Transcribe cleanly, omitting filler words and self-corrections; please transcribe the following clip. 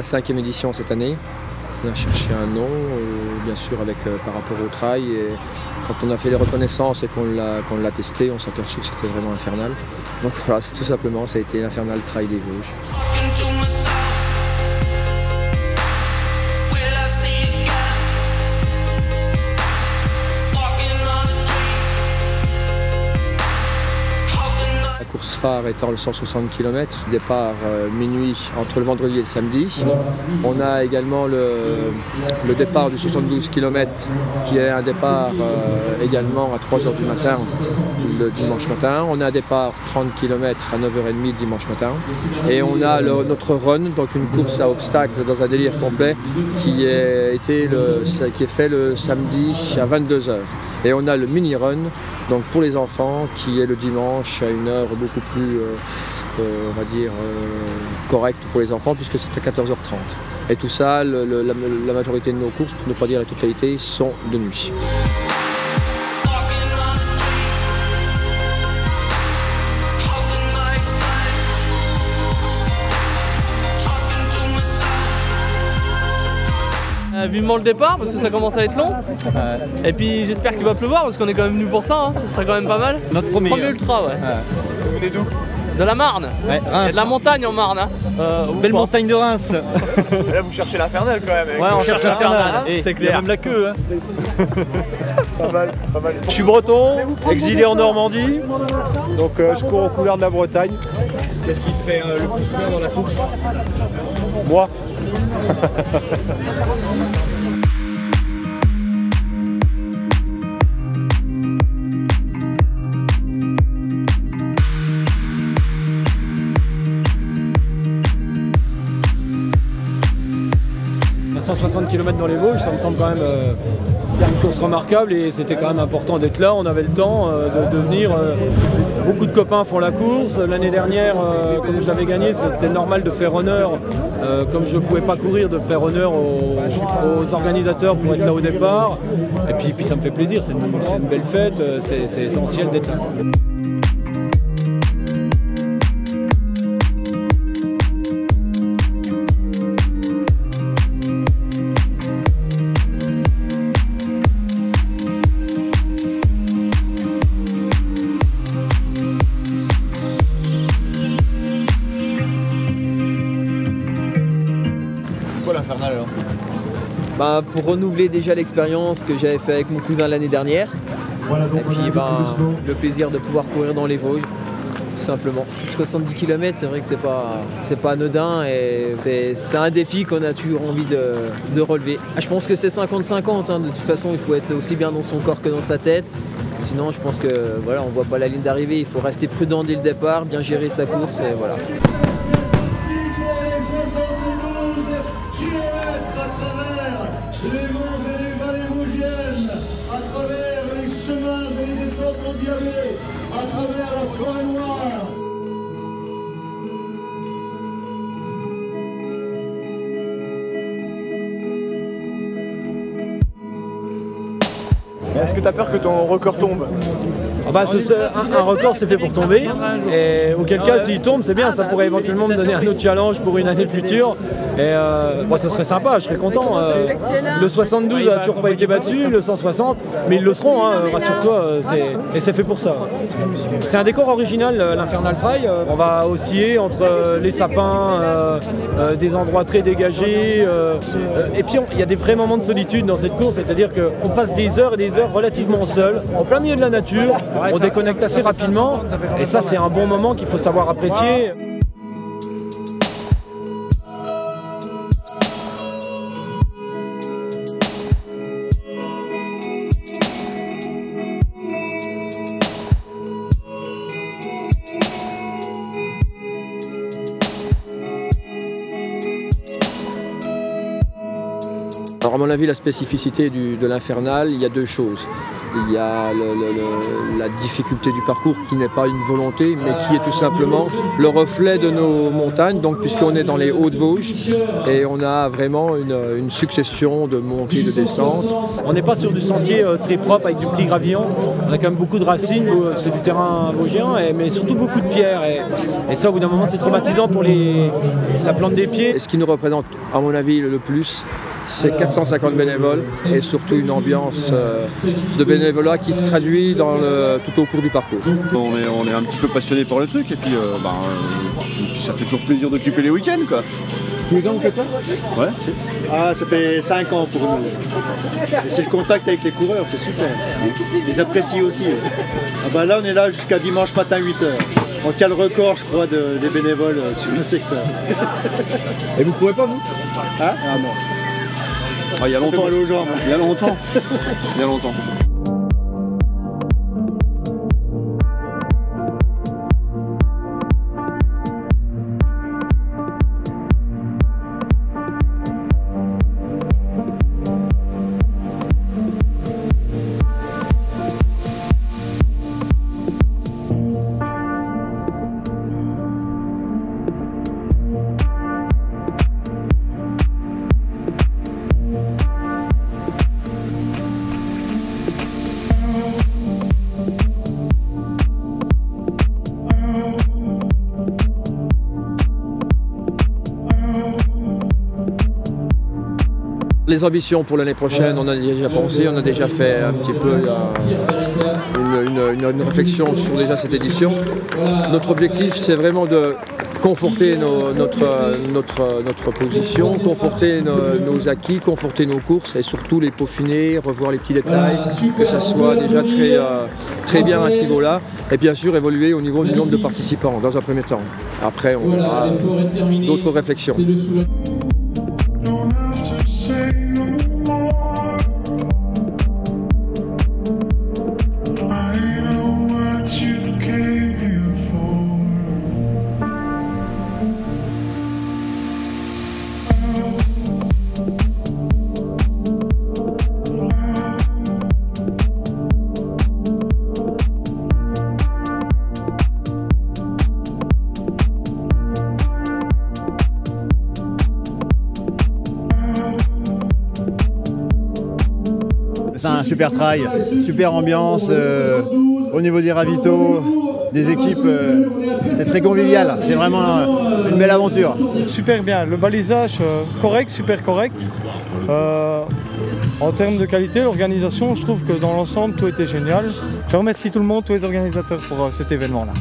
c'est la 5e édition cette année. On a cherché un nom, bien sûr avec, par rapport au trail. Et quand on a fait les reconnaissances et qu'on l'a testé, on s'est aperçu que c'était vraiment infernal. Donc voilà, tout simplement, ça a été l'Infernal Trail des Vosges. La course phare étant le 160 km, départ minuit entre le vendredi et le samedi. On a également le départ du 72 km qui est un départ également à 3 h du matin le dimanche matin. On a un départ 30 km à 9 h 30 dimanche matin. Et on a notre run, donc une course à obstacles dans un délire complet qui est fait le samedi à 22 h. Et on a le mini-run, donc pour les enfants, qui est le dimanche à une heure beaucoup plus, on va dire, correcte pour les enfants, puisque c'est à 14 h 30. Et tout ça, la majorité de nos courses, pour ne pas dire la totalité, sont de nuit. Vivement le départ parce que ça commence à être long. Et puis j'espère qu'il va pleuvoir parce qu'on est quand même venu pour ça, hein. Ça serait quand même pas mal. Notre premier ultra, ouais. Vous venez d'où? De la Marne. Ouais, Reims. Et de la montagne en Marne. Hein. Belle montagne de Reims. Là vous cherchez l'Infernal quand même. Ouais, on cherche l'Infernal, c'est clair. Il y a même la queue. Hein. Pas mal, pas mal. Je suis breton, exilé en Normandie, donc je cours aux couleurs de la Bretagne. Qu'est-ce qui te fait le plus peur dans la course? Moi. À 160 km dans les Vosges, ça me semble quand même une course remarquable et c'était quand même important d'être là. On avait le temps de venir. Beaucoup de copains font la course. L'année dernière, comme je l'avais gagné, c'était normal de faire honneur. Comme je ne pouvais pas courir, de faire honneur aux organisateurs pour être là au départ. Et puis ça me fait plaisir, c'est une belle fête, c'est essentiel d'être là. L'Infernal alors? Pour renouveler déjà l'expérience que j'avais fait avec mon cousin l'année dernière. Et puis le plaisir de pouvoir courir dans les Vosges, tout simplement. 70 km, c'est vrai que c'est pas anodin et c'est un défi qu'on a toujours envie de relever. Je pense que c'est 50-50, hein. De toute façon il faut être aussi bien dans son corps que dans sa tête. Sinon je pense que voilà, on voit pas la ligne d'arrivée, il faut rester prudent dès le départ, bien gérer sa course et voilà. À travers les monts et les vallées vosgiennes, à travers les chemins et les descentes endiablées, à travers la forêt noire. Est-ce que tu as peur que ton record tombe? Un record c'est fait pour tomber, et auquel cas s'il tombe c'est bien, ça pourrait éventuellement me donner un autre challenge pour une année future. Et ça serait sympa, je serais content. Le 72 n'a toujours pas été battu, le 160, mais ils le seront, hein, rassure-toi, et c'est fait pour ça. C'est un décor original, l'Infernal Trail. On va osciller entre les sapins, des endroits très dégagés, et puis il y a des vrais moments de solitude dans cette course, c'est-à-dire qu'on passe des heures et des heures relativement seuls, en plein milieu de la nature, on déconnecte assez rapidement, et ça c'est un bon moment qu'il faut savoir apprécier. Alors à mon avis, la spécificité de l'Infernal, il y a deux choses. Il y a la difficulté du parcours qui n'est pas une volonté, mais qui est tout simplement le reflet de nos montagnes, donc puisqu'on est dans les Hauts-de-Vosges et on a vraiment une succession de montées et de descentes. On n'est pas sur du sentier très propre avec du petit gravillon, on a quand même beaucoup de racines, c'est du terrain vosgien, mais surtout beaucoup de pierres. Et ça, au bout d'un moment, c'est traumatisant pour la plante des pieds. Et ce qui nous représente, à mon avis, le plus, c'est 450 bénévoles et surtout une ambiance de bénévolat qui se traduit tout au cours du parcours. On est un petit peu passionné par le truc et puis ça fait toujours plaisir d'occuper les week-ends, quoi. Tous les ans vous faites ça? Ouais. Ah, ça fait 5 ans pour nous. Et c'est le contact avec les coureurs, c'est super. Ils apprécient aussi. Ah bah là on est là jusqu'à dimanche matin 8h. On tient le record je crois des bénévoles sur le secteur. Et vous pouvez pas vous? Hein? Ah non. Ah, il y a longtemps. Mal aux jambes. Il y a longtemps. Il y a longtemps. Les ambitions pour l'année prochaine, on a déjà pensé, on a déjà fait un petit peu une réflexion sur déjà cette édition. Notre objectif, c'est vraiment de conforter notre position, conforter nos acquis, conforter nos courses et surtout les peaufiner, revoir les petits détails, que ça soit déjà très bien à ce niveau-là et bien sûr évoluer au niveau du nombre de participants dans un premier temps. Après, on aura d'autres réflexions. C'est un super trail, super ambiance, au niveau des ravitaux, des équipes, c'est très convivial, c'est vraiment une belle aventure. Super bien, le balisage correct, super correct. En termes de qualité, l'organisation, je trouve que dans l'ensemble tout était génial. Je remercie tout le monde, tous les organisateurs pour cet événement-là.